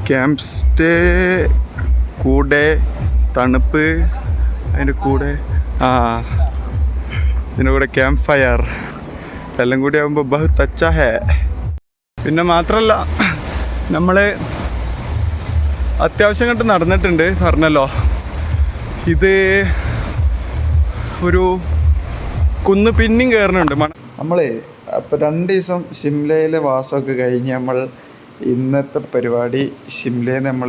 Camp stay കൂടെ തണുപ്പ്, അതിൻ്റെ കൂടെ ഇതിൻ്റെ കൂടെ ക്യാമ്പ് ഫയർ എല്ലാം കൂടി ആകുമ്പോൾ ബഹുത് അച്ഛാ ഹേ. പിന്നെ മാത്രമല്ല നമ്മൾ അത്യാവശ്യം കണ്ട് നടന്നിട്ടുണ്ട് പറഞ്ഞല്ലോ. ഇത് ഒരു കുന്ന് പിന്നെയും കയറുന്നുണ്ട്. നമ്മൾ അപ്പോൾ 2 ദിവസം ഷിംലയിലെ വാസമൊക്കെ കഴിഞ്ഞ് നമ്മൾ ഇന്നത്തെ പരിപാടി ഷിംലയിൽ നമ്മൾ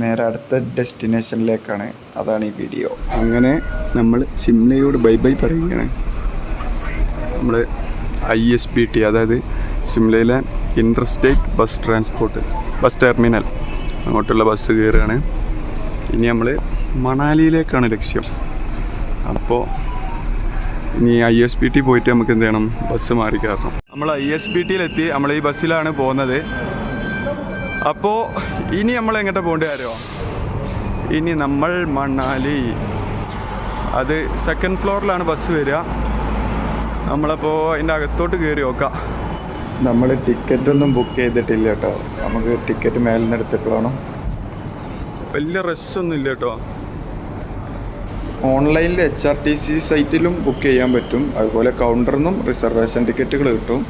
നേരെ അടുത്ത ഡെസ്റ്റിനേഷനിലേക്കാണ്. അതാണ് ഈ വീഡിയോ. അങ്ങനെ നമ്മൾ ഷിംലയോട് ബൈ ബൈ പറയുകയാണ്. നമ്മൾ ISBT, അതായത് ഷിംലയിലെ ഇൻ്റർസ്റ്റേറ്റ് ബസ് ടെർമിനൽ, അങ്ങോട്ടുള്ള ബസ് കയറുകയാണ്. ഇനി നമ്മൾ മണാലിയിലേക്കാണ് ലക്ഷ്യം. അപ്പോൾ ഇനി ISBT പോയിട്ട് നമുക്ക് എന്ത് ചെയ്യണം, ബസ് മാറി കയറണം. നമ്മൾ ISBTയിലെത്തി. നമ്മൾ ഈ ബസ്സിലാണ് പോകുന്നത്. അപ്പോൾ ഇനി നമ്മൾ എങ്ങോട്ടാണ് പോകേണ്ട കാര്യമോ, ഇനി നമ്മൾ മണാലി, അത് 2nd ഫ്ലോറിലാണ് ബസ് വരിക. നമ്മളപ്പോൾ അതിൻ്റെ അകത്തോട്ട് കയറി നോക്കാം. നമ്മൾ ടിക്കറ്റൊന്നും ബുക്ക് ചെയ്തിട്ടില്ല കേട്ടോ. നമുക്ക് ടിക്കറ്റ് മേലിൽ നിന്ന് എടുത്തിട്ട് വേണം. വലിയ റഷൊന്നും ഇല്ല കേട്ടോ. ഓൺലൈനിൽ HRTC സൈറ്റിലും ബുക്ക് ചെയ്യാൻ പറ്റും. അതുപോലെ കൗണ്ടറിൽ നിന്നും റിസർവേഷൻ ടിക്കറ്റുകൾ കിട്ടും.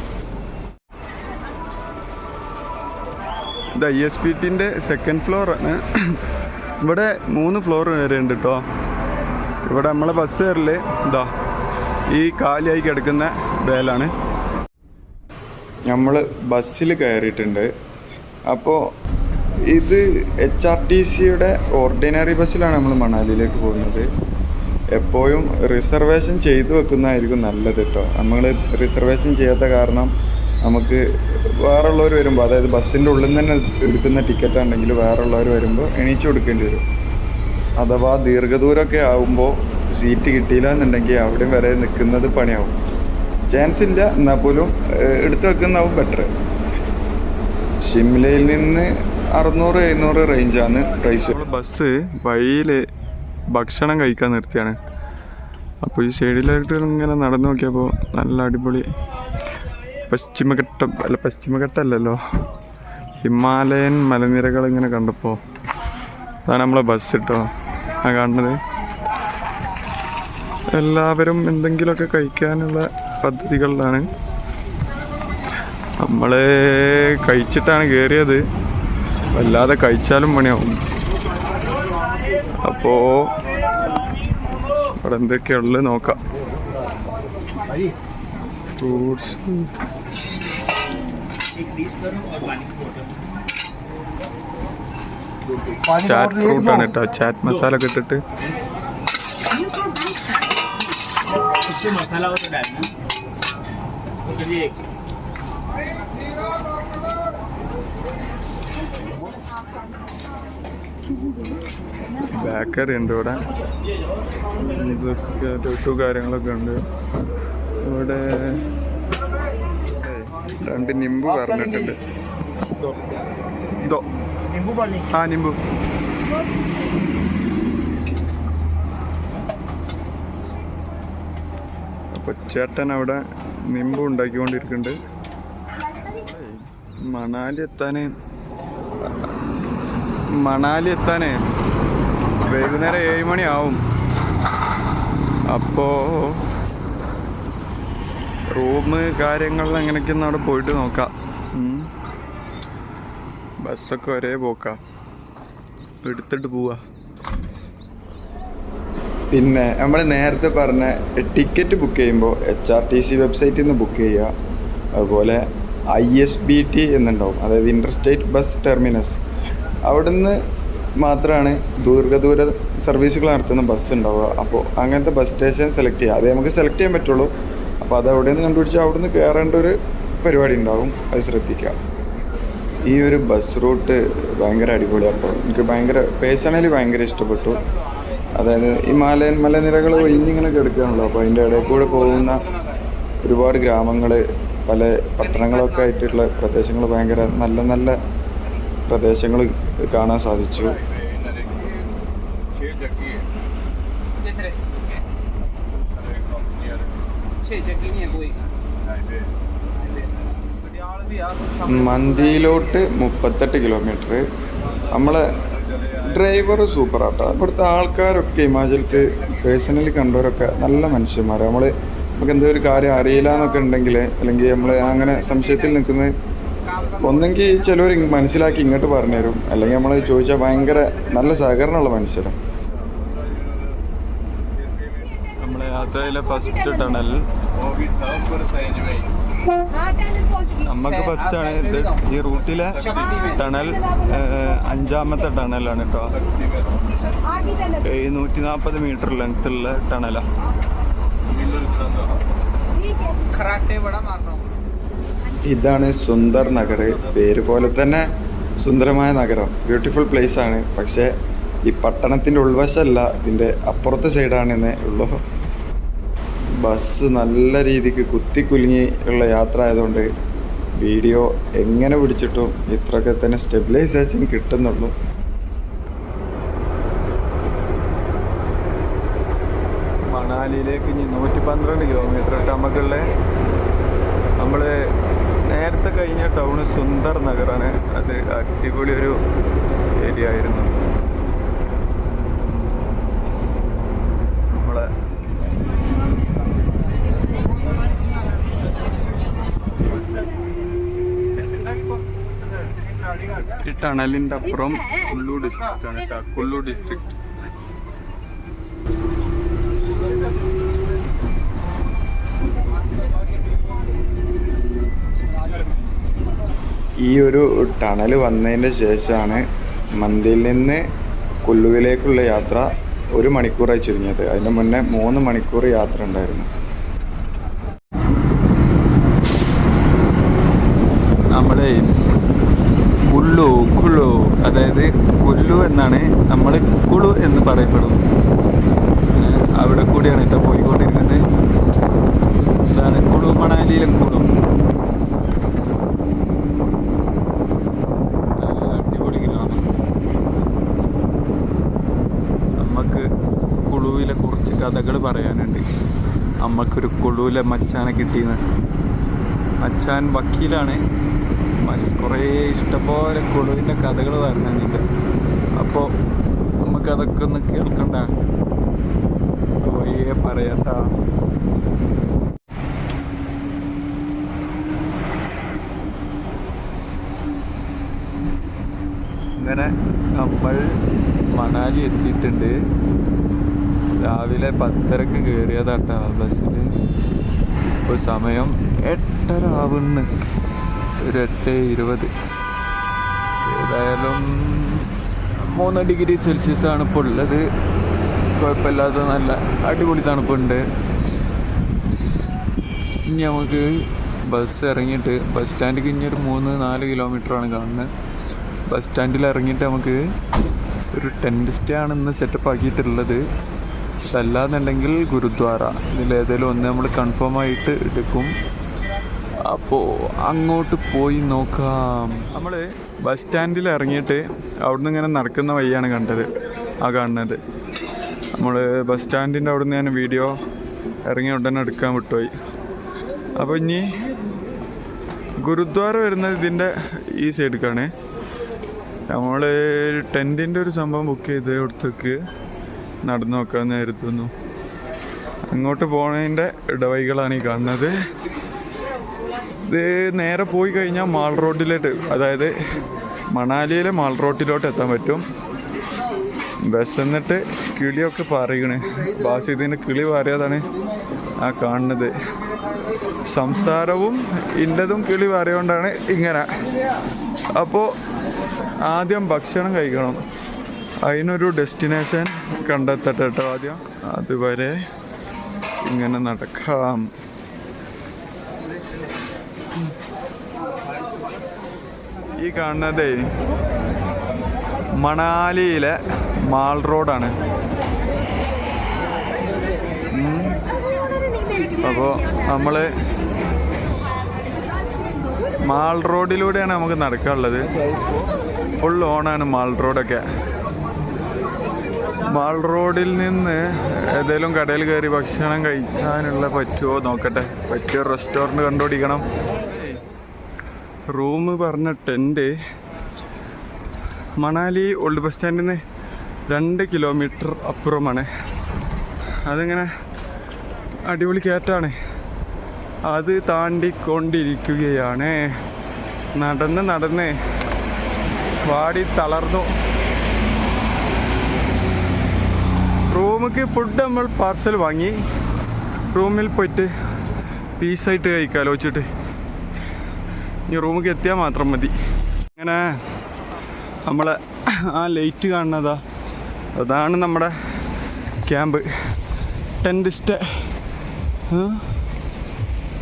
ഇത് ISBTൻ്റെ 2nd ഫ്ലോറാണ്. ഇവിടെ 3 ഫ്ലോർ വരെ ഉണ്ട് കേട്ടോ. ഇവിടെ നമ്മളെ ബസ് കയറല് ഇതാ ഈ കാലിയായി കിടക്കുന്ന ബേലാണ്. നമ്മൾ ബസ്സിൽ കയറിയിട്ടുണ്ട്. അപ്പോൾ ഇത് HRTCയുടെ ഓർഡിനറി ബസ്സിലാണ് നമ്മൾ മണാലിയിലേക്ക് പോകുന്നത്. എപ്പോഴും റിസർവേഷൻ ചെയ്തു വെക്കുന്നതായിരിക്കും നല്ലത് കേട്ടോ. നമ്മൾ റിസർവേഷൻ ചെയ്യാത്ത കാരണം നമുക്ക് വേറെയുള്ളവർ വരുമ്പോൾ, അതായത് ബസ്സിൻ്റെ ഉള്ളിൽ നിന്ന് തന്നെ എടുക്കുന്ന ടിക്കറ്റ് ഉണ്ടെങ്കിൽ വേറെയുള്ളവർ വരുമ്പോൾ എണീച്ചു കൊടുക്കേണ്ടി വരും. അഥവാ ദീർഘദൂരമൊക്കെ ആകുമ്പോൾ സീറ്റ് കിട്ടിയില്ല എന്നുണ്ടെങ്കിൽ അവിടെ വരെ നിൽക്കുന്നത് പണിയാവും. ചാൻസ് ഇല്ല, എന്നാൽ പോലും എടുത്തു വെക്കുന്നതാവും ബെറ്റർ. ഷിംലയിൽ നിന്ന് 600-700 റേഞ്ചാണ് പ്രൈസ്. ബസ് വഴിയിൽ ഭക്ഷണം കഴിക്കാൻ നിർത്തിയാണ്. അപ്പോൾ ഈ സൈഡിലായിട്ട് ഇങ്ങനെ നടന്നു നോക്കിയപ്പോൾ നല്ല അടിപൊളി പശ്ചിമഘട്ടല്ലല്ലോ, ഹിമാലയൻ മലനിരകൾ ഇങ്ങനെ കണ്ടപ്പോൾ അതാണ് നമ്മളെ ബസ് കേട്ടോ ആ കാണുന്നത്. എല്ലാവരും എന്തെങ്കിലുമൊക്കെ കഴിക്കാനുള്ള പദ്ധതികളിലാണ്. നമ്മൾ കഴിച്ചിട്ടാണ് കയറിയത്. വല്ലാതെ കഴിച്ചാലും പണിയാവും. അപ്പോൾ ഇവിടെ എന്തൊക്കെയുള്ളത് നോക്കാം. ഫ്രൂട്ട്സ്, ചാറ്റ് ഫ്രൂട്ടാണ് കേട്ടോ. ചാറ്റ് മസാല ഒക്കെ ഇട്ടിട്ട് ബേക്കറി ഉണ്ട് ഇവിടെ. ഇതൊക്കെ ടുട്ടു കാര്യങ്ങളൊക്കെ ഉണ്ട് ഇവിടെ. 2 നിമ്പു പറഞ്ഞിട്ടുണ്ട്. നിമ്പു. അപ്പോൾ ചേട്ടൻ അവിടെ നിമ്പു ഉണ്ടാക്കിക്കൊണ്ടിരിക്കുന്നുണ്ട്. മണാലി എത്താനേ വൈകുന്നേരം 7 മണി ആവും. അപ്പോൾ റൂം കാര്യങ്ങൾ എങ്ങനെയൊക്കെയെന്ന് അവിടെ പോയിട്ട് നോക്കാം. ബസ്സൊക്കെ ഒരേ പോക്കാം, എടുത്തിട്ട് പോവാ. പിന്നെ നമ്മൾ നേരത്തെ പറഞ്ഞ ടിക്കറ്റ് ബുക്ക് ചെയ്യുമ്പോൾ HRTC വെബ്സൈറ്റിൽ നിന്ന് ബുക്ക് ചെയ്യുക. അതുപോലെ ISBT എന്നുണ്ടാവും, അതായത് ഇൻ്റർസ്റ്റേറ്റ് ബസ് ടെർമിനസ്. അവിടുന്ന് മാത്രമാണ് ദീർഘദൂര സർവീസുകൾ നടത്തുന്ന ബസ് ഉണ്ടാവുക. അപ്പോൾ അങ്ങനത്തെ ബസ് സ്റ്റേഷൻ സെലക്ട് ചെയ്യുക. അത് നമുക്ക് സെലക്ട് ചെയ്യാൻ പറ്റുള്ളൂ. അപ്പോൾ അത് അവിടെ നിന്ന് കണ്ടുപിടിച്ചാൽ അവിടെ നിന്ന് കയറേണ്ട ഒരു പരിപാടി ഉണ്ടാവും. അത് ശ്രദ്ധിക്കുക. ഈ ഒരു ബസ് റൂട്ട് ഭയങ്കര അടിപൊളിയാണ് കേട്ടോ. എനിക്ക് പേഴ്സണലി ഭയങ്കര ഇഷ്ടപ്പെട്ടു. അതായത് ഹിമാലയൻ മലനിരകൾ ഒഴിഞ്ഞിങ്ങനെ കിടക്കുകയാണല്ലോ. അപ്പോൾ അതിൻ്റെ ഇടയിൽ കൂടെ പോകുന്ന ഒരുപാട് ഗ്രാമങ്ങൾ, പല പട്ടണങ്ങളൊക്കെ ആയിട്ടുള്ള പ്രദേശങ്ങൾ, ഭയങ്കര നല്ല നല്ല പ്രദേശങ്ങൾ കാണാൻ സാധിച്ചു. മന്ദിയിലോട്ട് 38 കിലോമീറ്റർ, നമ്മളെ ഡ്രൈവർ സൂപ്പറാട്ടോ. ഇവിടുത്തെ ആൾക്കാരൊക്കെ ഹിമാചലത്ത് പേഴ്സണലി കണ്ടവരൊക്കെ നല്ല മനുഷ്യന്മാർ. നമുക്ക് എന്തൊരു കാര്യം അറിയില്ല എന്നൊക്കെ ഉണ്ടെങ്കിൽ, അല്ലെങ്കിൽ നമ്മൾ അങ്ങനെ സംശയത്തിൽ നിൽക്കുന്നത് ഒന്നെങ്കിൽ ചിലവർ മനസ്സിലാക്കി ഇങ്ങോട്ട് പറഞ്ഞു തരും, അല്ലെങ്കിൽ നമ്മൾ ചോദിച്ചാൽ ഭയങ്കര നല്ല സഹകരണമുള്ള മനുഷ്യരാണ്. നമ്മളെ യാത്രയിലെ ഫസ്റ്റ് ടണൽ നമുക്ക് ഫസ്റ്റാണ് ഇത്. ഈ റൂട്ടിലെ ടണൽ 5ാമത്തെ ടണലാണ് കേട്ടോ. 740 മീറ്റർ ലെങ്ത്തുള്ള ടണലാണ്. ഇതാണ് സുന്ദർ നഗർ. പേര് പോലെ തന്നെ സുന്ദരമായ നഗരം, ബ്യൂട്ടിഫുൽ പ്ലേസ് ആണ്. പക്ഷേ ഈ പട്ടണത്തിൻ്റെ ഉൾവശമല്ല, ഇതിൻ്റെ അപ്പുറത്തെ സൈഡാണെന്നേ ഉള്ളൂ. ബസ് നല്ല രീതിക്ക് കുലുങ്ങി ഉള്ള യാത്ര ആയതുകൊണ്ട് വീഡിയോ എങ്ങനെ പിടിച്ചിട്ടും ഇത്രയൊക്കെ തന്നെ സ്റ്റെബിലൈസേഷൻ കിട്ടുന്നുള്ളൂ. മണാലിയിലേക്ക് ഇനി 112 കിലോമീറ്റർ നമുക്കുള്ള. നമ്മൾ നേരത്തെ കഴിഞ്ഞ ടൗണ് സുന്ദർ നഗറാണ്. അത് അടിപൊളി ഒരു ഏരിയ ആയിരുന്നു. നമ്മളെ ഈ ടണലിൻ്റെ അപ്പുറം കുല്ലു ഡിസ്ട്രിക്റ്റ് ആണ് കേട്ടോ. കുല്ലു ഡിസ്ട്രിക്റ്റ്. ഈ ഒരു ടണൽ വന്നതിന് ശേഷമാണ് മന്ദിയിൽ നിന്ന് കുല്ലുവിലേക്കുള്ള യാത്ര 1 മണിക്കൂറായി ചുരുങ്ങിയത്. അതിന് മുന്നേ 3 മണിക്കൂർ യാത്ര ഉണ്ടായിരുന്നു. നമ്മുടെ കുല്ലു അതായത് കുല്ലു എന്നാണ് നമ്മൾ കുളു എന്ന് പറയപ്പെടും. അവിടെ കൂടിയാണ് കേട്ടോ പോയിക്കൊണ്ടിരിക്കുന്നത്. ഇതാണ് കുളു, മണാലിയിലെ കുളു. നല്ല അടിപൊളി ഗ്രാമം. നമുക്ക് കുളുവിലെ കുറച്ച് കഥകൾ പറയാനുണ്ട്. നമ്മൾക്കൊരു കുളുവിലെ മച്ചാനെ കിട്ടിയെന്ന്. മച്ചാൻ വക്കീലാണ്. കുറേ ഇഷ്ടംപോലെ കുളുവിൻ്റെ കഥകൾ പറഞ്ഞിട്ടുണ്ട്. അപ്പോൾ നമുക്കതൊക്കെ ഒന്ന് കേൾക്കണ്ട, വഴിയെ പറയണ്ട. ഇങ്ങനെ നമ്മൾ മണാലി എത്തിയിട്ടുണ്ട്. രാവിലെ 10:30 കയറിയതാട്ടോ ബസ്സിൽ. ഇപ്പോൾ സമയം 8:30 ആവുന്നു. ഒരു 8:20. ഏതായാലും 3 ഡിഗ്രി സെൽഷ്യസ് ആണ് ഇപ്പോൾ ഉള്ളത്. കുഴപ്പമില്ലാത്ത നല്ല അടിപൊളി തണുപ്പുണ്ട്. ഇനി നമുക്ക് ബസ് ഇറങ്ങിയിട്ട് ബസ് സ്റ്റാൻഡിൽ ഇനി ഒരു 3-4 കിലോമീറ്ററാണ് കാണുന്നത്. ബസ് സ്റ്റാൻഡിൽ ഇറങ്ങിയിട്ട് നമുക്ക് ഒരു ടെൻറ്റ് സ്റ്റേ ആണ് ഇന്ന് സെറ്റപ്പ് ആക്കിയിട്ടുള്ളത്. അതല്ലാന്നുണ്ടെങ്കിൽ ഗുരുദ്വാര, ഇതിലേതെങ്കിലും ഒന്ന് നമ്മൾ കൺഫേം ആയിട്ട് എടുക്കും. അപ്പോൾ അങ്ങോട്ട് പോയി നോക്കാം. നമ്മൾ ബസ് സ്റ്റാൻഡിൽ ഇറങ്ങിയിട്ട് അവിടുന്ന് ഇങ്ങനെ നടക്കുന്ന വഴിയാണ് കാണുന്നത്. നമ്മൾ ബസ് സ്റ്റാൻഡിൻ്റെ അവിടുന്ന് ഞാൻ വീഡിയോ ഇറങ്ങിയ ഉടനെ എടുക്കാൻ വിട്ടുപോയി. അപ്പോൾ ഇനി ഗുരുദ്വാര വരുന്നത് ഇതിൻ്റെ ഈ സൈഡിലേക്കാണ്. നമ്മൾ ടെൻറ്റിൻ്റെ ഒരു സംഭവം ബുക്ക് ചെയ്ത് കൊടുത്തേക്ക് നടന്നു നോക്കാമെന്ന് കരുതുന്നു. അങ്ങോട്ട് പോകുന്നതിൻ്റെ ഇടവഴികളാണ് ഈ കാണുന്നത്. ഇത് നേരെ പോയി കഴിഞ്ഞാൽ മാൾ റോഡിലോട്ട്, അതായത് മണാലിയിലെ മാൾ റോഡിലോട്ട് എത്താൻ പറ്റും. വിശന്നിട്ട് കിളിയൊക്കെ പാറിയണേ. ബാസ് ഇതിൻ്റെ കിളി പാറിയതാണ് ആ കാണുന്നത്. സംസാരവും ഇൻ്റെതും കിളി പാറിയോണ്ടാണ് ഇങ്ങനെ. അപ്പോൾ ആദ്യം ഭക്ഷണം കഴിക്കണം. അതിനൊരു ഡെസ്റ്റിനേഷൻ കണ്ടെത്തട്ടെ കേട്ടോ ആദ്യം. അതുവരെ ഇങ്ങനെ നടക്കാം. ഈ കാണുന്നത് മണാലിയിലെ മാൾ റോഡാണ്. അപ്പോൾ നമ്മൾ മാൾ റോഡിലൂടെയാണ് നമുക്ക് നടക്കാനുള്ളത്. ഫുൾ ഓണാണ് മാൾ റോഡൊക്കെ. മാൾ റോഡിൽ നിന്ന് ഏതെങ്കിലും കടയിൽ കയറി ഭക്ഷണം കഴിക്കാനുള്ള പറ്റുമോ നോക്കട്ടെ. പറ്റിയ റെസ്റ്റോറൻറ്റ് കണ്ടുപിടിക്കണം. റൂം പറഞ്ഞ ടെൻറ്റ് മണാലി ഓൾഡ് ബസ് സ്റ്റാൻഡിൽ നിന്ന് 2 കിലോമീറ്റർ അപ്പുറമാണ്. അതിങ്ങനെ അടിപൊളി കയറ്റാണ്. അത് താണ്ടിക്കൊണ്ടിരിക്കുകയാണ്. നടന്ന് വാടി തളർന്നു. റൂമിലേക്ക് ഫുഡ് നമ്മൾ പാർസൽ വാങ്ങി റൂമിൽ പോയിട്ട് പീസായിട്ട് കഴിക്കാമല്ലോ വെച്ചിട്ട്. ഇനി റൂമിലേക്ക് എത്തിയാൽ മാത്രം മതി. അങ്ങനെ നമ്മളെ ആ ലൈറ്റ് കാണുന്നതാ, അതാണ് നമ്മുടെ ക്യാമ്പ് ടെൻ്റ് സ്റ്റേ.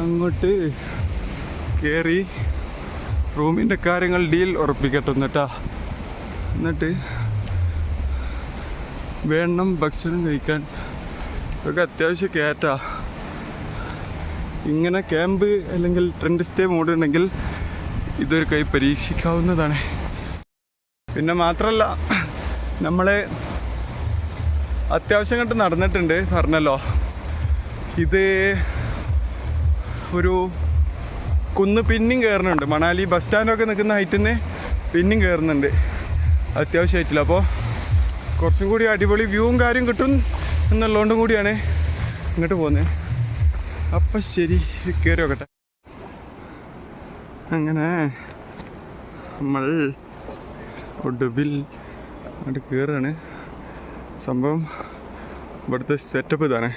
അങ്ങോട്ട് കയറി റൂമിൻ്റെ കാര്യങ്ങൾ ഡീൽ ഉറപ്പിക്കട്ടെ എന്നിട്ട് വേണം ഭക്ഷണം കഴിക്കാൻ. ഇതൊക്കെ അത്യാവശ്യം കയറ്റാ. ഇങ്ങനെ ക്യാമ്പ് അല്ലെങ്കിൽ ടെൻ്റ് സ്റ്റേ മോഡുണ്ടെങ്കിൽ ഇതൊരു കൈ പരീക്ഷിക്കാവുന്നതാണ്. പിന്നെ മാത്രമല്ല നമ്മൾ അത്യാവശ്യം കണ്ട് നടന്നിട്ടുണ്ട് പറഞ്ഞല്ലോ. ഇത് ഒരു കുന്ന് പിന്നെയും കയറുന്നുണ്ട്. മണാലി ബസ് സ്റ്റാൻഡൊക്കെ നിൽക്കുന്ന ഹൈറ്റിൽ നിന്ന് പിന്നെയും കയറുന്നുണ്ട് അത്യാവശ്യം ഹൈറ്റിൽ. അപ്പോൾ കുറച്ചും കൂടി അടിപൊളി വ്യൂവും കാര്യം കിട്ടും എന്നുള്ളതുകൊണ്ടും കൂടിയാണ് ഇങ്ങോട്ട് പോകുന്നത്. അപ്പം ശരി, കയറി നോക്കട്ടെ. അങ്ങനെ നമ്മൾ ഒടുവിൽ അങ്ങോട്ട് കയറുകയാണ്. സംഭവം ഇവിടുത്തെ സെറ്റപ്പ് ഇതാണ്.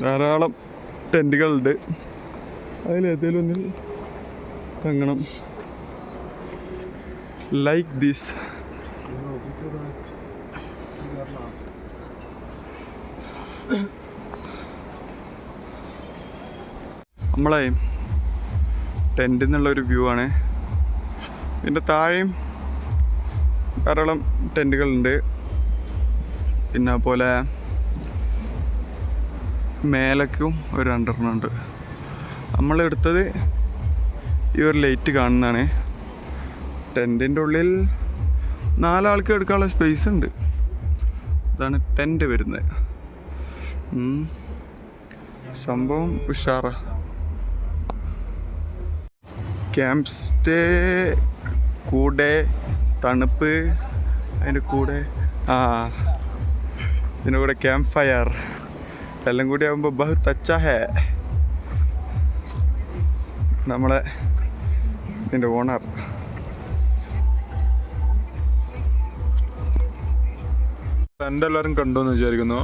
ധാരാളം ടെൻറ്റുകളുണ്ട്. അതിലേതെങ്കിലും ഒന്നിൽ തങ്ങണം. Like this. നമ്മളെ ടെൻറ്റിൽ നിന്നുള്ളൊരു വ്യൂ ആണ്. ഇതിൻ്റെ താഴെയും ധാരാളം ടെൻറ്റുകളുണ്ട്. പിന്നെ അതുപോലെ മേലക്കും ഒരു 2 ഉണ്ട്. നമ്മളെടുത്തത് ഈ ഒരു ലൈറ്റ് കാണുന്നതാണ്. ടെൻറ്റിൻ്റെ ഉള്ളിൽ 4 ആൾക്ക് എടുക്കാനുള്ള സ്പേസ് ഉണ്ട്. ഇതാണ് ടെൻറ്റ് വരുന്നത്. സംഭവം ഉഷാറാ. ക്യാമ്പ് സ്റ്റേ കൂടെ തണുപ്പ്, അതിൻ്റെ കൂടെ ഇതിൻ്റെ കൂടെ ക്യാമ്പ് ഫയർ എല്ലാം കൂടി ആകുമ്പോൾ ബഹുത് അച്ചാ ഹേ. നമ്മളെ ഇതിൻ്റെ ഓണർ ടെൻ്റ് എല്ലാവരും കണ്ടോന്ന് വിചാരിക്കുന്നു.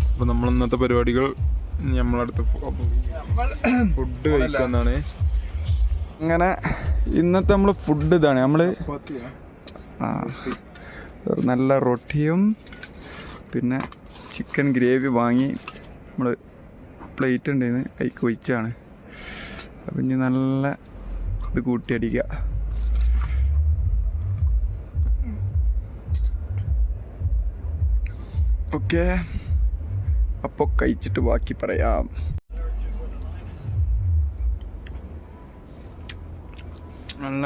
അപ്പോൾ നമ്മൾ ഇന്നത്തെ പരിപാടികൾ നമ്മളടുത്ത് ഫുഡ് കഴിക്കാന്നാണ്. അങ്ങനെ ഇന്നത്തെ നമ്മൾ ഫുഡ് ഇതാണ്. നമ്മൾ നല്ല റൊട്ടിയും പിന്നെ ചിക്കൻ ഗ്രേവി വാങ്ങി നമ്മൾ പ്ലേറ്റ് ഉണ്ടായിരുന്നു കൈക്ക് ഒഴിച്ചാണ്. അപ്പം ഇനി നല്ല ഇത് കൂട്ടിയടിക്കുക. ഓക്കെ, അപ്പോൾ കഴിച്ചിട്ട് ബാക്കി പറയാം. നല്ല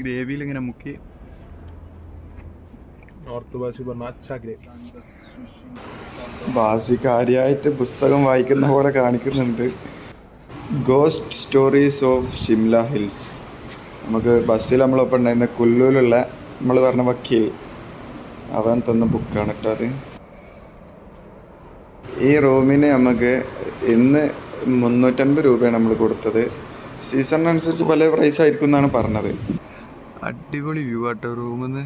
ഗ്രേവിയിൽ ഇങ്ങനെ മുക്കി നോർത്ത് ഭാഷ പറഞ്ഞ അച്ചാ ഗ്രേവി. ബാസി കാര്യമായിട്ട് പുസ്തകം വായിക്കുന്ന പോലെ കാണിക്കുന്നുണ്ട്. Ghost stories of Shimla hills. നമുക്ക് ബസ്സിൽ നമ്മളൊപ്പം ഉണ്ടായിരുന്ന കുല്ലൂലുള്ള നമ്മൾ പറഞ്ഞ വക്കീൽ അവൻ തന്ന ബുക്കാണ് കേട്ടോ അത്. ഈ റൂമിന് നമുക്ക് ഇന്ന് 350 രൂപയാണ് നമ്മൾ കൊടുത്തത്. സീസണിനനുസരിച്ച് പല പ്രൈസ് ആയിരിക്കും എന്നാണ് പറഞ്ഞത്. അടിപൊളി വ്യൂ ആട്ടോ റൂമിൽ നിന്ന്.